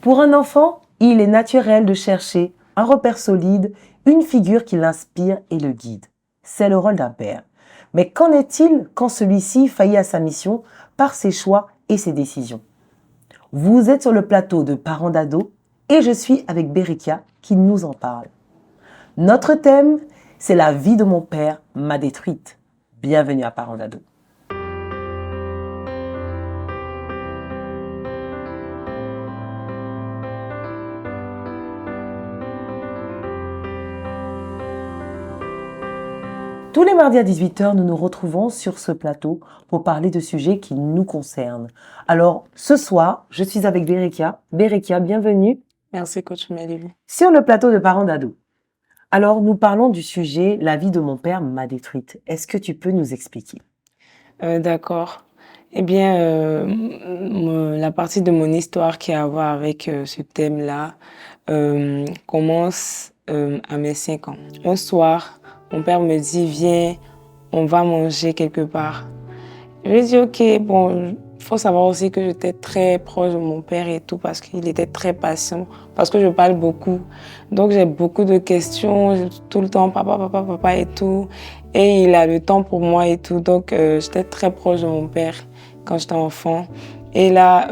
Pour un enfant, il est naturel de chercher un repère solide, une figure qui l'inspire et le guide. C'est le rôle d'un père. Mais qu'en est-il quand celui-ci faillit à sa mission par ses choix et ses décisions? Vous êtes sur le plateau de Parents d'Ados et je suis avec Berikia qui nous en parle. Notre thème, c'est la vie de mon père m'a détruite. Bienvenue à Parents d'Ados. Tous les mardis à 18h, nous nous retrouvons sur ce plateau pour parler de sujets qui nous concernent. Alors, ce soir, je suis avec Berikia. Berikia, bienvenue. Merci, coach Mélie. Sur le plateau de Parents d'Ados. Alors, nous parlons du sujet « La vie de mon père m'a détruite ». Est-ce que tu peux nous expliquer? D'accord. Eh bien, la partie de mon histoire qui a à voir avec ce thème-là commence à mes 5 ans. Un soir, mon père me dit « Viens, on va manger quelque part ». Je lui dis « Ok, bon, il faut savoir aussi que j'étais très proche de mon père et tout parce qu'il était très patient, parce que je parle beaucoup. Donc j'ai beaucoup de questions, tout le temps papa, papa, papa et tout. Et il a le temps pour moi et tout. Donc j'étais très proche de mon père quand j'étais enfant. Et là,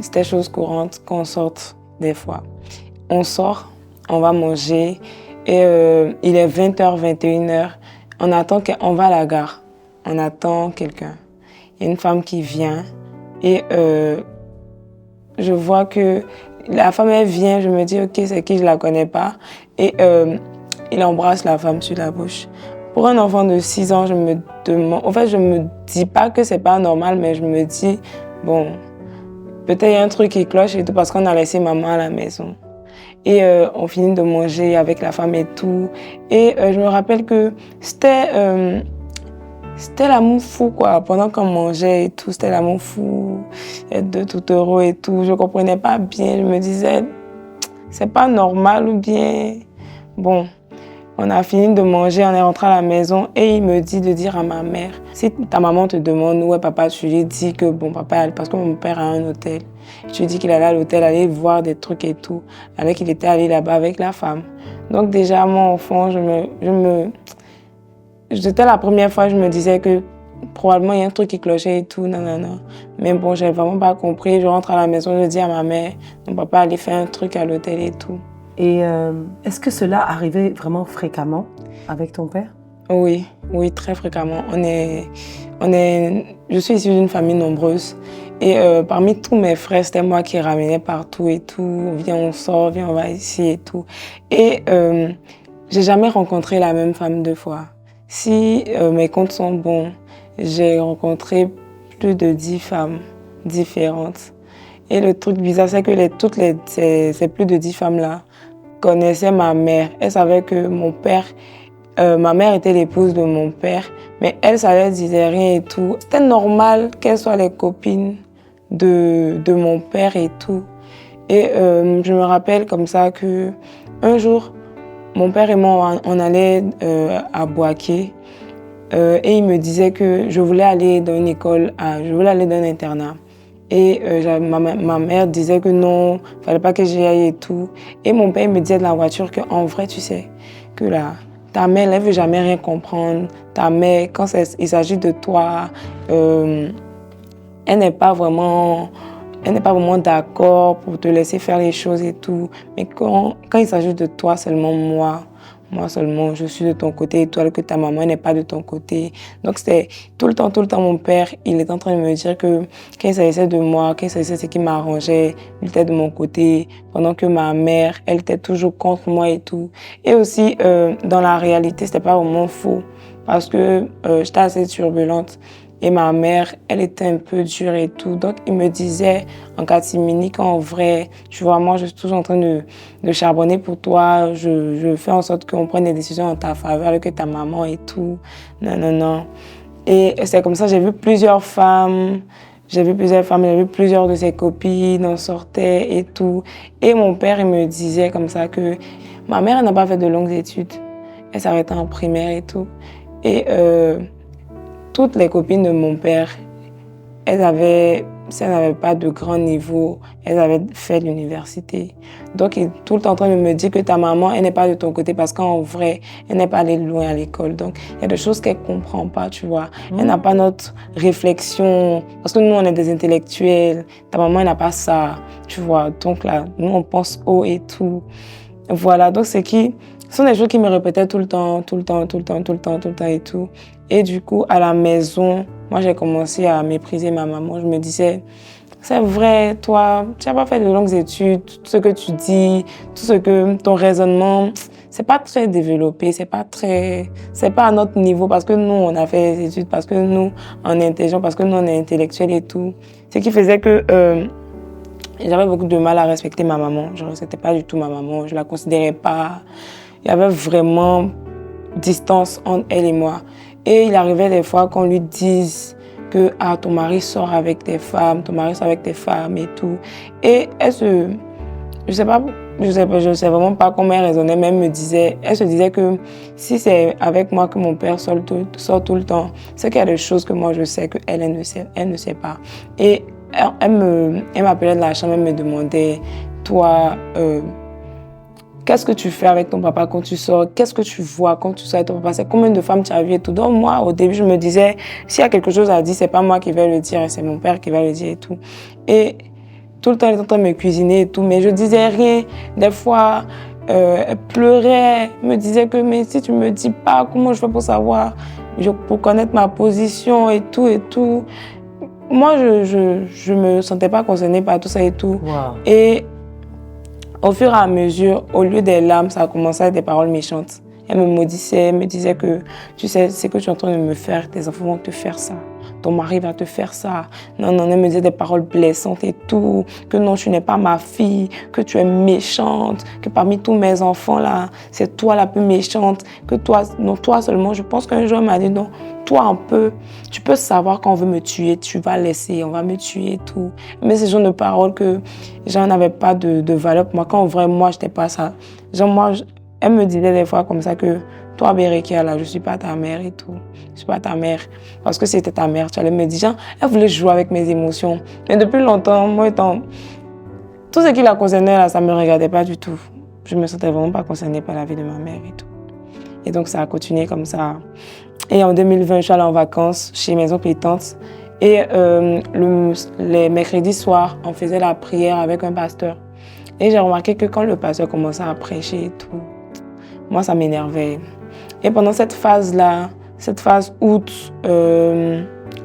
c'était chose courante qu'on sorte des fois. On sort, on va manger et il est 20h, 21h. On attend qu'on va à la gare. On attend quelqu'un. Il y a une femme qui vient et je vois que la femme, elle vient, je me dis, ok, c'est qui, je la connais pas. Et il embrasse la femme sur la bouche. Pour un enfant de 6 ans, je me demande, en fait, je me dis pas que c'est pas normal, mais je me dis, bon, peut-être il y a un truc qui cloche et tout parce qu'on a laissé maman à la maison. Et on finit de manger avec la femme et tout. Et je me rappelle que c'était l'amour fou, quoi. Pendant qu'on mangeait et tout, c'était l'amour fou, être de tout heureux et tout. Je comprenais pas bien. Je me disais, c'est pas normal ou bien. Bon, on a fini de manger, on est rentré à la maison et il me dit de dire à ma mère, si ta maman te demande où est papa, tu lui dis que bon, papa, parce que mon père a un hôtel. Tu lui dis qu'il allait à l'hôtel, aller voir des trucs et tout, alors qu'il était allé là-bas avec la femme. Donc déjà, moi, enfant, c'était la première fois que je me disais que probablement il y a un truc qui clochait et tout, non. Mais bon, j'ai vraiment pas compris. Je rentre à la maison, je dis à ma mère, mon papa allait faire un truc à l'hôtel et tout. Et est-ce que cela arrivait vraiment fréquemment avec ton père? Oui, très fréquemment. Je suis issue d'une famille nombreuse et parmi tous mes frères, c'était moi qui ramenais partout et tout. Viens, on sort, viens, on va ici et tout. Et j'ai jamais rencontré la même femme 2 fois. Si mes comptes sont bons, j'ai rencontré plus de 10 femmes différentes. Et le truc bizarre, c'est que ces plus de 10 femmes-là connaissaient ma mère. Elles savaient que mon père, ma mère était l'épouse de mon père, mais elles, ça ne disait rien et tout. C'était normal qu'elles soient les copines de mon père et tout. Et je me rappelle comme ça qu'un jour, mon père et moi, on allait à Boaké et il me disait que je voulais aller dans une école, je voulais aller dans un internat. Et ma mère disait que non, il ne fallait pas que j'y aille et tout. Et mon père me disait dans la voiture qu'en vrai, tu sais, que là, ta mère, elle ne veut jamais rien comprendre. Ta mère, quand il s'agit de toi, elle n'est pas vraiment d'accord pour te laisser faire les choses et tout. Mais quand il s'agit de toi, seulement moi seulement, je suis de ton côté et toi, que ta maman n'est pas de ton côté. Donc c'était tout le temps, mon père, il est en train de me dire que quand il s'agissait de moi, quand il s'agissait de ce qui m'arrangeait, il était de mon côté, pendant que ma mère, elle était toujours contre moi et tout. Et aussi, dans la réalité, c'était pas vraiment faux, parce que j'étais assez turbulente. Et ma mère, elle était un peu dure et tout. Donc, il me disait en catimini qu'en vrai, tu vois, moi, je suis toujours en train de charbonner pour toi. Je fais en sorte qu'on prenne des décisions en ta faveur avec ta maman et tout. Non. Et c'est comme ça, j'ai vu plusieurs femmes. J'ai vu plusieurs de ses copines, on sortait et tout. Et mon père, il me disait comme ça que ma mère n'a pas fait de longues études. Elle s'arrêtait en primaire et tout. Et toutes les copines de mon père, elles avaient si elles n'avaient pas de grand niveau, elles avaient fait l'université. Donc, il est tout le temps en train de me dire que ta maman, elle n'est pas de ton côté parce qu'en vrai, elle n'est pas allée loin à l'école. Donc, il y a des choses qu'elle ne comprend pas, tu vois. Elle n'a pas notre réflexion. Parce que nous, on est des intellectuels. Ta maman, elle n'a pas ça, tu vois. Donc là, nous, on pense haut et tout. Voilà, donc ce sont des choses qui me répétaient tout le temps et tout. Et du coup, à la maison, moi, j'ai commencé à mépriser ma maman. Je me disais, c'est vrai, toi, tu n'as pas fait de longues études, tout ce que tu dis, tout ce que ton raisonnement, c'est pas très développé, c'est pas à notre niveau parce que nous, on a fait des études, parce que nous, on est intelligents, parce que nous, on est intellectuels et tout. Ce qui faisait que j'avais beaucoup de mal à respecter ma maman. Je ne respectais pas du tout ma maman, je ne la considérais pas. Il y avait vraiment distance entre elle et moi. Et il arrivait des fois qu'on lui dise que ton mari sort avec tes femmes, ton mari sort avec tes femmes et tout. Et je sais vraiment pas comment elle raisonnait, mais elle se disait que si c'est avec moi que mon père sort tout le temps, c'est qu'il y a des choses que moi je sais qu'elle elle ne sait pas. Et elle m'appelait de la chambre, elle me demandait, toi, qu'est-ce que tu fais avec ton papa quand tu sors? Qu'est-ce que tu vois quand tu sors avec ton papa? C'est combien de femmes tu as vues et tout. Donc moi, au début, je me disais, s'il y a quelque chose à dire, c'est pas moi qui vais le dire, c'est mon père qui va le dire et tout. Et tout le temps, elle était en train de me cuisiner et tout, mais je disais rien. Des fois, elle pleurait, me disait que mais si tu me dis pas, comment je fais pour savoir, pour connaître ma position et tout et tout. Moi, je me sentais pas concernée par tout ça et tout. Wow. Et au fur et à mesure, au lieu des larmes, ça a commencé à être des paroles méchantes. Elle me maudissait, elle me disait que tu sais, ce que tu es en train de me faire, tes enfants vont te faire ça. Ton mari va te faire ça. Non, elle me disait des paroles blessantes et tout. Que non, tu n'es pas ma fille, que tu es méchante, que parmi tous mes enfants là, c'est toi la plus méchante, que toi, non, toi seulement. Je pense qu'un jour, elle m'a dit non, toi tu peux savoir quand on veut me tuer, tu vas laisser, on va me tuer et tout. Mais ce genre de paroles que j'en avais pas de valeur pour moi. Quand vraiment, moi, j'étais pas ça. Genre, moi, elle me disait des fois comme ça que toi, Berekia, là, je suis pas ta mère et tout. Je suis pas ta mère. Parce que c'était ta mère, tu allais me dire, genre, elle voulait jouer avec mes émotions. Mais depuis longtemps, moi étant... Tout ce qui la concernait, là, ça me regardait pas du tout. Je me sentais vraiment pas concernée par la vie de ma mère et tout. Et donc, ça a continué comme ça. Et en 2020, je suis allée en vacances chez mes oncles et tantes. Et les mercredis soirs, on faisait la prière avec un pasteur. Et j'ai remarqué que quand le pasteur commençait à prêcher et tout, moi, ça m'énervait. Et pendant cette phase-là, cette phase août,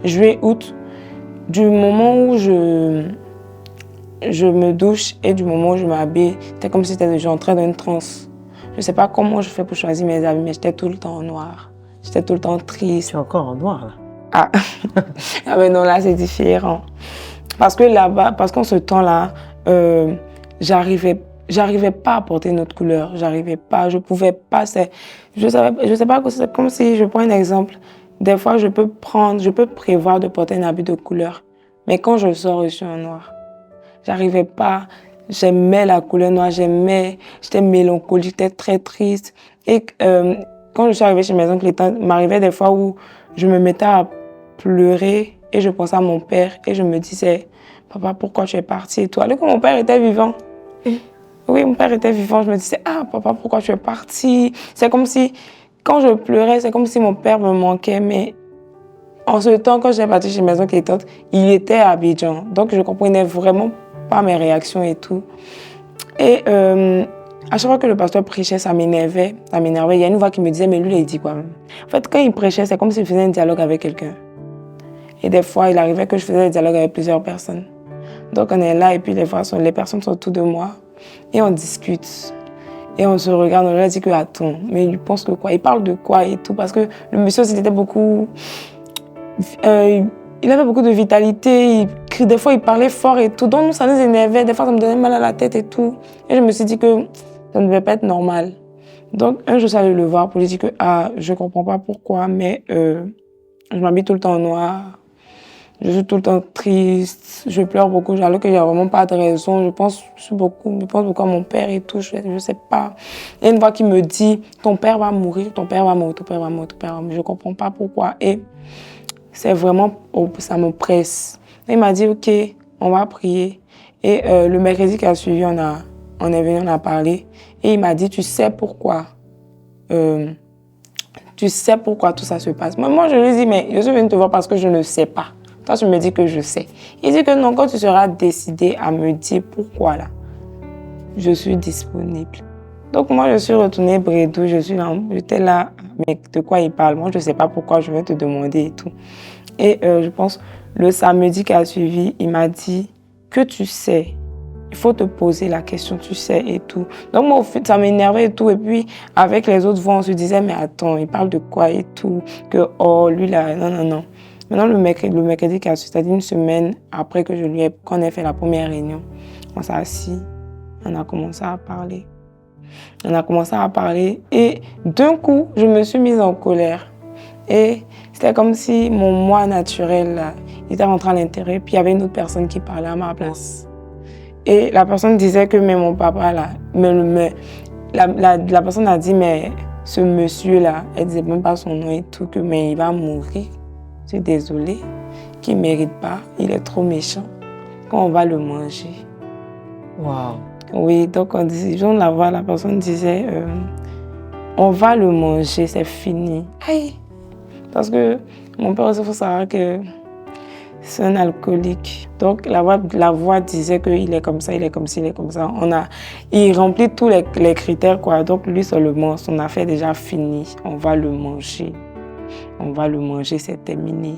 juillet-août, du moment où je me douche et du moment où je m'habille, c'était comme si j'étais en train d'une transe. Je ne sais pas comment je fais pour choisir mes habits, mais j'étais tout le temps en noir. J'étais tout le temps triste. Tu es encore en noir, là? Ah, ah mais non, là, c'est différent. Parce que là-bas, parce qu'en ce temps-là, j'arrivais pas à porter notre couleur. J'arrivais pas, je pouvais pas. Je sais pas, c'est comme si, je prends un exemple. Des fois, je peux prévoir de porter un habit de couleur. Mais quand je sors, je suis en noir. J'arrivais pas. J'aimais la couleur noire, j'étais mélancolique, j'étais très triste. Et quand je suis arrivée chez mes oncles et tantes, il m'arrivait des fois où je me mettais à pleurer et je pensais à mon père et je me disais, papa, pourquoi tu es parti et tout. Alors que mon père était vivant. Oui, mon père était vivant. Je me disais, ah, papa, pourquoi tu es parti? C'est comme si, quand je pleurais, c'est comme si mon père me manquait. Mais en ce temps, quand j'étais partie chez mes oncles et tantes, il était à Abidjan. Donc, je ne comprenais vraiment pas mes réactions et tout. Et à chaque fois que le pasteur prêchait, ça m'énervait. Il y a une voix qui me disait, mais lui, il dit quoi même? En fait, quand il prêchait, c'est comme s'il faisait un dialogue avec quelqu'un. Et des fois, il arrivait que je faisais un dialogue avec plusieurs personnes. Donc, on est là et puis les personnes sont autour de moi. Et on discute. Et on se regarde, on leur dit que, attends, mais il pense que quoi? Il parle de quoi et tout? Parce que le monsieur, il était beaucoup... il avait beaucoup de vitalité, des fois il parlait fort et tout. Donc ça nous énervait, des fois ça me donnait mal à la tête et tout. Et je me suis dit que ça ne devait pas être normal. Donc un jour, je suis allée le voir pour lui dire que je comprends pas pourquoi, mais je m'habille tout le temps en noir. Je suis tout le temps triste, je pleure beaucoup, alors qu'il n'y a vraiment pas de raison. Je pense beaucoup à mon père et tout, je sais pas. Il y a une voix qui me dit, ton père va mourir, ton père va mourir, ton père va mourir, ton père va mourir. Je comprends pas pourquoi. Et c'est vraiment, ça me presse. Il m'a dit, ok, on va prier. Et le mercredi qui a suivi, on est venu, on a parlé. Et il m'a dit, tu sais pourquoi tout ça se passe. Moi, je lui ai dit, mais je suis venue te voir parce que je ne sais pas. Toi, tu me dis que je sais. Il dit que non, quand tu seras décidé à me dire pourquoi là, je suis disponible. Donc moi, je suis retournée bredouille, j'étais là, mais de quoi il parle? Moi, je ne sais pas pourquoi je vais te demander et tout. Et je pense, le samedi qui a suivi, il m'a dit que tu sais, il faut te poser la question, tu sais et tout. Donc moi, ça m'énervait et tout. Et puis, avec les autres voix, on se disait, mais attends, il parle de quoi et tout? Que, oh, lui là, non. Maintenant, le mercredi qui a suivi, c'est-à-dire une semaine après que qu'on ait fait la première réunion, on s'est assis, on a commencé à parler. Et d'un coup, je me suis mise en colère. Et c'était comme si mon moi naturel là, il était rentré à l'intérieur, puis il y avait une autre personne qui parlait à ma place. Et la personne disait que mais mon papa là, la personne a dit mais ce monsieur là, elle disait même pas son nom et tout, que mais il va mourir. Je suis désolée, qu'il ne mérite pas, il est trop méchant. Quand on va le manger. Waouh. Oui, donc on disait, la personne disait, on va le manger, c'est fini. Aïe! Parce que mon père, il faut savoir que c'est un alcoolique. Donc la voix disait qu'il est comme ça, il est comme ci, il est comme ça. Il remplit tous les critères, quoi. Donc lui seulement, son affaire est déjà finie. On va le manger. C'est terminé.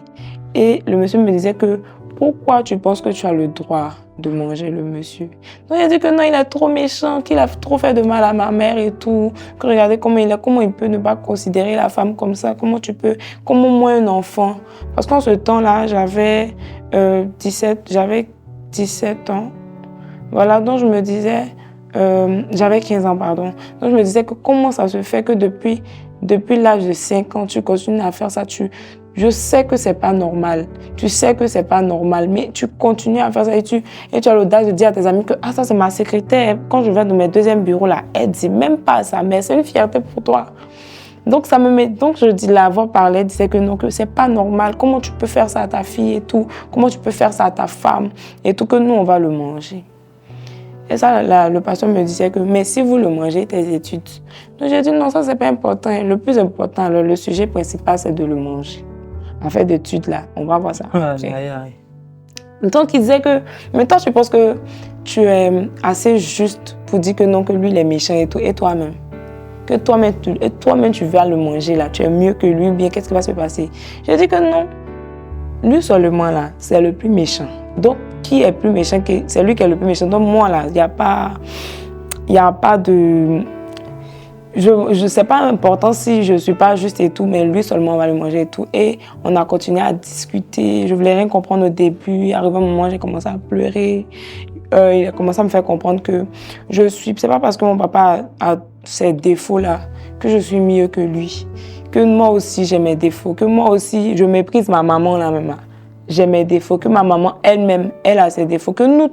Et le monsieur me disait que pourquoi tu penses que tu as le droit de manger le monsieur? Donc il a dit que non, il est trop méchant, qu'il a trop fait de mal à ma mère et tout. Que regardez comment il peut ne pas considérer la femme comme ça. Comment moi un enfant? Parce qu'en ce temps-là, j'avais 17 ans. Voilà, donc je me disais, j'avais 15 ans, pardon. Donc je me disais que comment ça se fait que depuis l'âge de 5 ans, tu continues à faire ça, je sais que c'est pas normal. Tu sais que c'est pas normal, mais tu continues à faire ça et tu as l'audace de dire à tes amis que ça c'est ma secrétaire. Quand je vais dans mes deuxième bureau là, elle dit même pas ça, mais c'est une fierté pour toi. Donc je dis, la voix parlait, disait que non, que c'est pas normal. Comment tu peux faire ça à ta fille et tout? Comment tu peux faire ça à ta femme et tout, que nous on va le manger. Et ça, le pasteur me disait que, mais si vous le mangez, tes études. Donc j'ai dit non, ça c'est pas important. Le plus important, le sujet principal, c'est de le manger. En fait, d'études là, on va voir ça. Donc il disait que, mais toi tu penses que tu es assez juste pour dire que non, que lui il est méchant et tout, et toi-même. Que toi-même tu vas le manger là, tu es mieux que lui, bien qu'est-ce qui va se passer? J'ai dit que non, lui seulement là, c'est le plus méchant. Donc qui est plus méchant que c'est lui qui est le plus méchant. Donc moi là, il n'y a pas de je sais pas important si je suis pas juste et tout, mais lui seulement va le manger et tout. Et on a continué à discuter. Je voulais rien comprendre au début. Arrivé un moment, j'ai commencé à pleurer. Il a commencé à me faire comprendre que c'est pas parce que mon papa a ces défauts là que je suis mieux que lui. Que moi aussi j'ai mes défauts. Que moi aussi je méprise ma maman là même. J'ai mes défauts, que ma maman elle-même, elle a ses défauts, que nous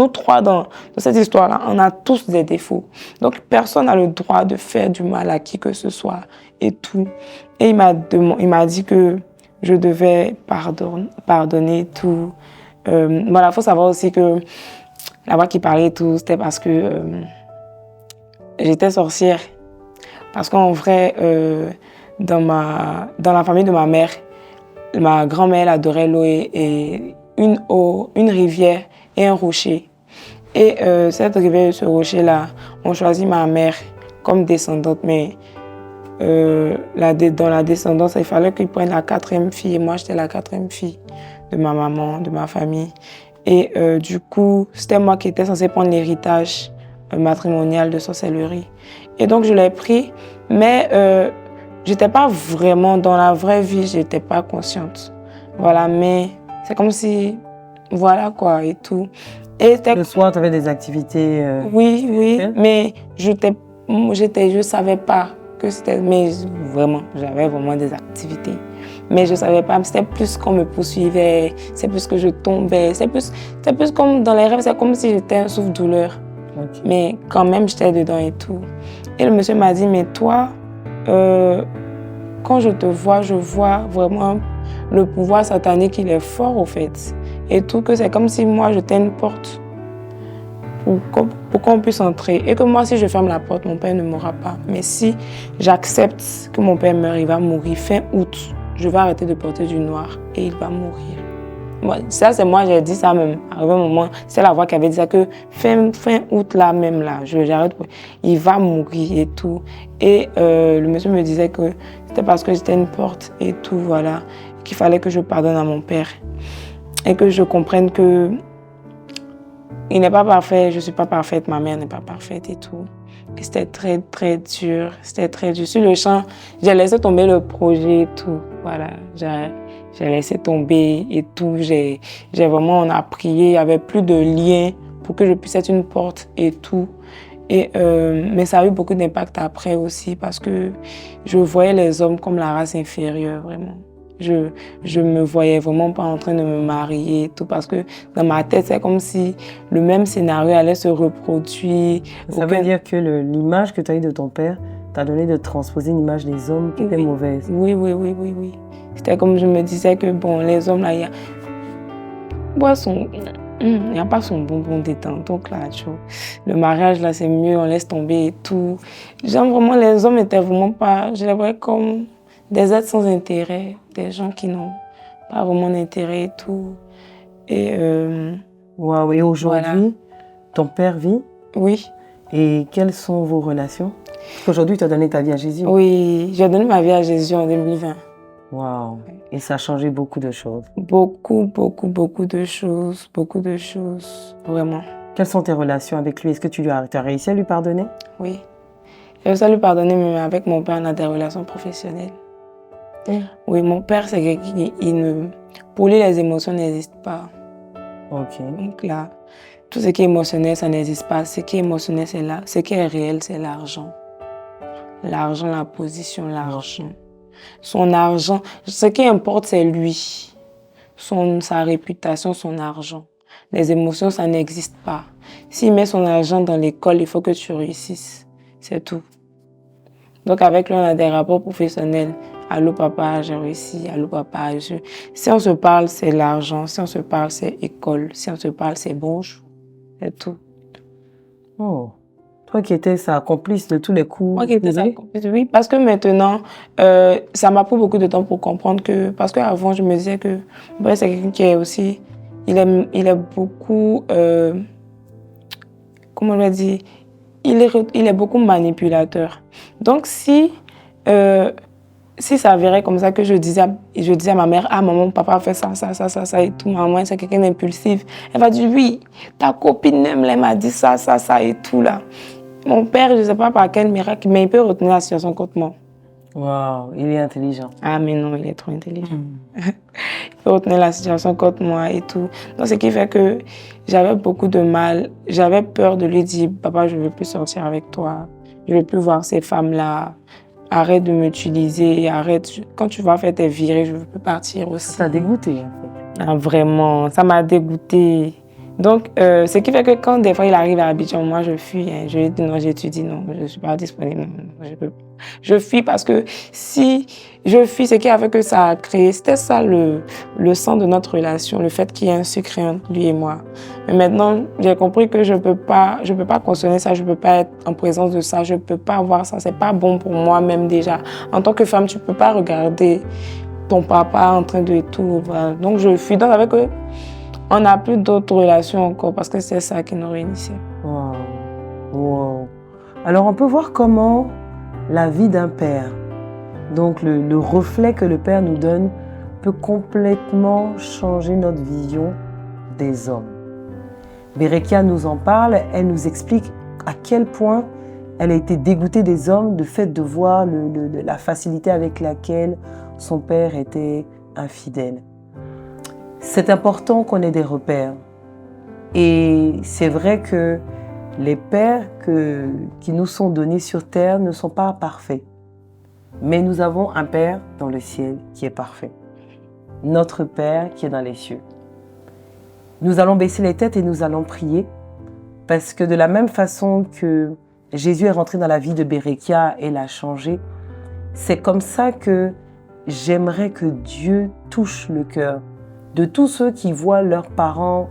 trois dans cette histoire-là, on a tous des défauts. Donc personne n'a le droit de faire du mal à qui que ce soit et tout. Et il m'a dit que je devais pardonner tout. Voilà, il faut savoir aussi que la voix qui parlait et tout, c'était parce que j'étais sorcière. Parce qu'en vrai, dans la famille de ma mère, ma grand-mère adorait l'eau et une rivière et un rocher. Et cette rivière et ce rocher-là ont choisi ma mère comme descendante. Mais dans la descendance, il fallait qu'ils prennent la 4e fille. Et moi, j'étais la 4e fille de ma maman, de ma famille. Et du coup, c'était moi qui étais censée prendre l'héritage matrimonial de sorcellerie. Et donc, je l'ai pris. Mais j'étais pas vraiment dans la vraie vie, j'étais pas consciente. Voilà, mais c'est comme si, voilà quoi, et tout. Et le soir, tu avais des activités Oui, mais je savais pas que c'était, mais vraiment, j'avais vraiment des activités. Mais je savais pas, c'était plus qu'on me poursuivait, c'est plus que je tombais, c'est plus comme dans les rêves, c'est comme si j'étais un souffre-douleur. Okay. Mais quand même, j'étais dedans et tout. Et le monsieur m'a dit, mais toi, quand je te vois, je vois vraiment le pouvoir satanique, il est fort au fait. et tout, que c'est comme si moi j'étais une porte pour qu'on puisse entrer. Et que moi, si je ferme la porte, mon père ne mourra pas. Mais si j'accepte que mon père meure, il va mourir fin août, je vais arrêter de porter du noir et il va mourir. Moi, ça, c'est moi, j'ai dit ça même. Arrivé un moment, c'est la voix qui avait dit ça, que fin août, là même, là, j'arrête, il va mourir et tout. Et le monsieur me disait que c'était parce que j'étais une porte et tout, voilà, qu'il fallait que je pardonne à mon père. Et que je comprenne que il n'est pas parfait, je ne suis pas parfaite, ma mère n'est pas parfaite et tout. Et c'était très, très dur. C'était très dur. Sur le champ, j'ai laissé tomber le projet et tout. Voilà, j'ai laissé tomber et tout. On a prié, il n'y avait plus de lien pour que je puisse être une porte et tout. Et, mais ça a eu beaucoup d'impact après aussi parce que je voyais les hommes comme la race inférieure, vraiment. Je me voyais vraiment pas en train de me marier et tout parce que dans ma tête, c'est comme si le même scénario allait se reproduire. Ça veut dire que l'image que tu as eue de ton père t'a donné de transposer une image des hommes qui était mauvaise. Oui. C'était comme je me disais que bon, les hommes là, il n'y a pas son bonbon détente. Donc là, tu vois, le mariage là, c'est mieux, on laisse tomber et tout. Genre vraiment, les hommes étaient vraiment pas, je les voyais comme des êtres sans intérêt, des gens qui n'ont pas vraiment d'intérêt et tout. Et Waouh, et aujourd'hui, voilà. Ton père vit? Oui. Et quelles sont vos relations? Parce qu'aujourd'hui, tu as donné ta vie à Jésus. Oui, j'ai donné ma vie à Jésus en 2020. Waouh. Et ça a changé beaucoup de choses. Beaucoup de choses, vraiment. Quelles sont tes relations avec lui? Est-ce que tu as réussi à lui pardonner? Oui. J'ai réussi à lui pardonner, mais avec mon père, on a des relations professionnelles. Oui, mon père, c'est quelqu'un qui pour lui, les émotions n'existent pas. Ok. Donc là, tout ce qui est émotionnel, ça n'existe pas. Ce qui est émotionnel, c'est là. Ce qui est réel, c'est l'argent. L'argent, la position, l'argent. Son argent, ce qui importe, c'est lui. Sa réputation, son argent. Les émotions, ça n'existe pas. S'il met son argent dans l'école, il faut que tu réussisses. C'est tout. Donc avec lui, on a des rapports professionnels. Allô papa, j'ai réussi. Allô papa, Si on se parle, c'est l'argent. Si on se parle, c'est école. Si on se parle, c'est bonjour. C'est tout. Oh. Toi qui étais sa complice de tous les coups. Moi qui étais sa complice, oui. Parce que maintenant, ça m'a pris beaucoup de temps pour comprendre que... Parce qu'avant, je me disais que... Bref, c'est quelqu'un qui est aussi... Il est beaucoup... comment on va dire? Il est beaucoup manipulateur. Donc, si ça verrait comme ça que je disais à ma mère, ah maman, papa fait ça et tout, maman c'est quelqu'un d'impulsif. Elle va dire, oui, ta copine même, elle m'a dit ça et tout là. Mon père, je ne sais pas par quel miracle, mais il peut retenir la situation contre moi. Waouh, il est intelligent. Ah mais non, il est trop intelligent. Il peut retenir la situation contre moi et tout. Donc ce qui fait que j'avais beaucoup de mal. J'avais peur de lui dire, papa, je ne veux plus sortir avec toi. Je ne veux plus voir ces femmes-là. Arrête de m'utiliser, arrête. Quand tu vas faire tes virées, je ne veux plus partir aussi. Ça t'a dégoûté en fait. Ah, vraiment, ça m'a dégoûté. Donc, ce qui fait que quand des fois il arrive à Abidjan, moi je fuis. Hein. Je lui dis non, j'étudie, non, je ne suis pas disponible. Non, je peux pas. Je fuis parce que si je fuis, ce qui a fait que ça a créé, c'était ça le sang de notre relation, le fait qu'il y ait un secret entre lui et moi. Mais maintenant, j'ai compris que je peux pas cautionner ça, je ne peux pas être en présence de ça, je ne peux pas voir ça, c'est pas bon pour moi-même déjà. En tant que femme, tu ne peux pas regarder ton papa en train de tout. Voilà. Donc je fuis. Donc avec eux, on n'a plus d'autres relations encore parce que c'est ça qui nous réunissait. Wow. Wow. Alors on peut voir comment la vie d'un père, donc le reflet que le père nous donne, peut complètement changer notre vision des hommes. Berekia nous en parle, elle nous explique à quel point elle a été dégoûtée des hommes du fait de voir la facilité avec laquelle son père était infidèle. C'est important qu'on ait des repères. Et c'est vrai que les pères qui nous sont donnés sur terre ne sont pas parfaits. Mais nous avons un Père dans le ciel qui est parfait. Notre Père qui est dans les cieux. Nous allons baisser les têtes et nous allons prier parce que de la même façon que Jésus est rentré dans la vie de Berekia et l'a changé, c'est comme ça que j'aimerais que Dieu touche le cœur de tous ceux qui voient leurs parents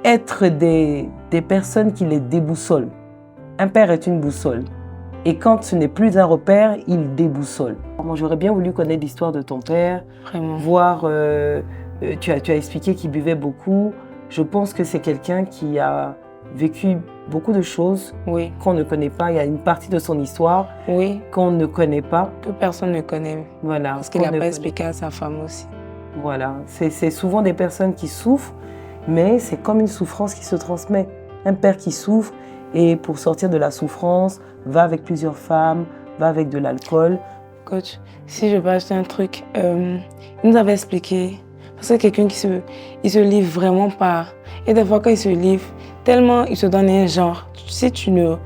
être des personnes qui les déboussolent. Un père est une boussole. Et quand ce n'est plus un repère, il déboussole. Moi, j'aurais bien voulu connaître l'histoire de ton père, Vraiment. voir, tu as expliqué qu'il buvait beaucoup. Je pense que c'est quelqu'un qui a vécu beaucoup de choses Oui, qu'on ne connaît pas. Il y a une partie de son histoire oui, qu'on ne connaît pas. que personne ne connaît. Voilà. Parce qu'il qu'on n'a ne pas connaît- expliqué à sa femme aussi. Voilà. C'est souvent des personnes qui souffrent, mais c'est comme une souffrance qui se transmet. Un père qui souffre et pour sortir de la souffrance, va avec plusieurs femmes, va avec de l'alcool. Coach, si je peux acheter un truc, il nous avait expliqué, parce que quelqu'un il se livre vraiment pas. Et des fois, quand il se livre, tellement il se donne un genre. Si tu n'as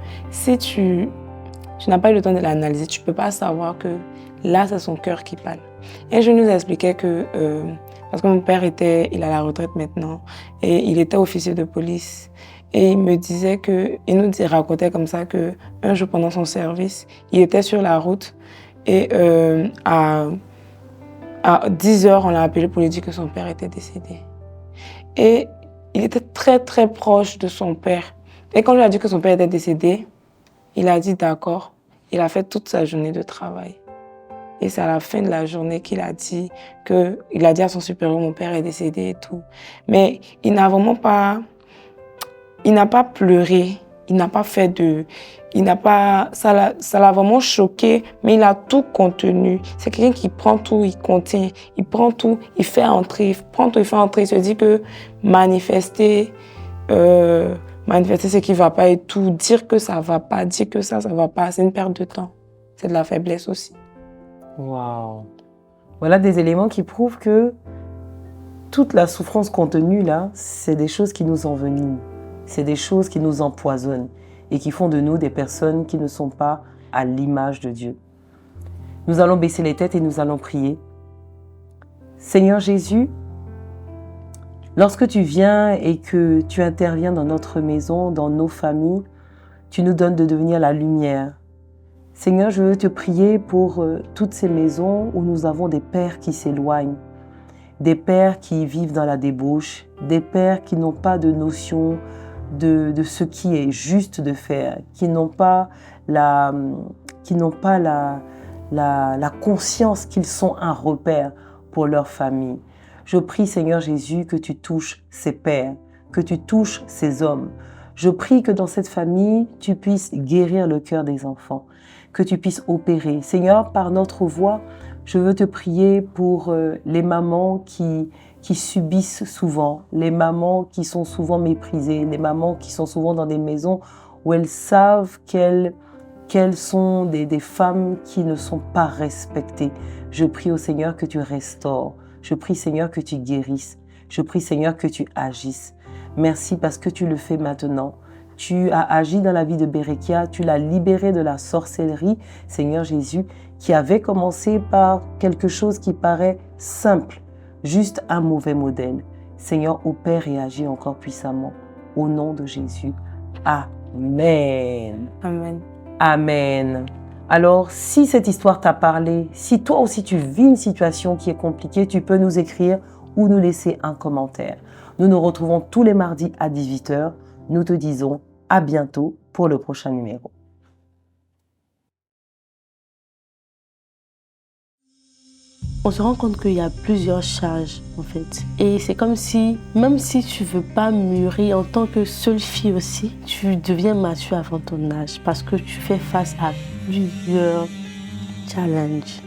pas eu le temps de l'analyser, tu ne peux pas savoir que là, c'est son cœur qui parle. Et je nous expliquais que, parce que mon père il a la retraite maintenant, et il était officier de police. Et il me disait racontait comme ça que un jour pendant son service, il était sur la route et à 10 heures, on l'a appelé pour lui dire que son père était décédé. Et il était très très proche de son père. Et quand on lui a dit que son père était décédé, il a dit d'accord. Il a fait toute sa journée de travail. Et c'est à la fin de la journée qu'il a dit à son supérieur, mon père est décédé et tout. Mais il n'a pas pleuré, ça l'a vraiment choqué, mais il a tout contenu. C'est quelqu'un qui prend tout, il contient, il prend tout, il fait entrer, il prend tout, il fait entrer. Il se dit que manifester ce qui ne va pas et tout, dire que ça ne va pas, dire que ça ne va pas, c'est une perte de temps. C'est de la faiblesse aussi. Waouh! Voilà des éléments qui prouvent que toute la souffrance contenue là, c'est des choses qui nous enveniment. C'est des choses qui nous empoisonnent et qui font de nous des personnes qui ne sont pas à l'image de Dieu. Nous allons baisser les têtes et nous allons prier. Seigneur Jésus, lorsque tu viens et que tu interviens dans notre maison, dans nos familles, tu nous donnes de devenir la lumière. Seigneur, je veux te prier pour toutes ces maisons où nous avons des pères qui s'éloignent, des pères qui vivent dans la débauche, des pères qui n'ont pas de notion de ce qui est juste de faire, qui n'ont pas la conscience qu'ils sont un repère pour leur famille. Je prie, Seigneur Jésus, que tu touches ces pères, que tu touches ces hommes. Je prie que dans cette famille, tu puisses guérir le cœur des enfants, que tu puisses opérer. Seigneur, par notre voix, je veux te prier pour les mamans qui subissent souvent, les mamans qui sont souvent méprisées, les mamans qui sont souvent dans des maisons où elles savent qu'elles sont des femmes qui ne sont pas respectées. Je prie au Seigneur que tu restaures. Je prie, Seigneur, que tu guérisses. Je prie, Seigneur, que tu agisses. Merci parce que tu le fais maintenant. Tu as agi dans la vie de Berekia, tu l'as libéré de la sorcellerie, Seigneur Jésus, qui avait commencé par quelque chose qui paraît simple, juste un mauvais modèle. Seigneur, opère et agis encore puissamment. Au nom de Jésus. Amen. Amen. Amen. Alors, si cette histoire t'a parlé, si toi aussi tu vis une situation qui est compliquée, tu peux nous écrire ou nous laisser un commentaire. Nous nous retrouvons tous les mardis à 18h. Nous te disons à bientôt pour le prochain numéro. On se rend compte qu'il y a plusieurs charges en fait. Et c'est comme si, même si tu veux pas mûrir en tant que seule fille aussi, tu deviens mature avant ton âge parce que tu fais face à plusieurs challenges.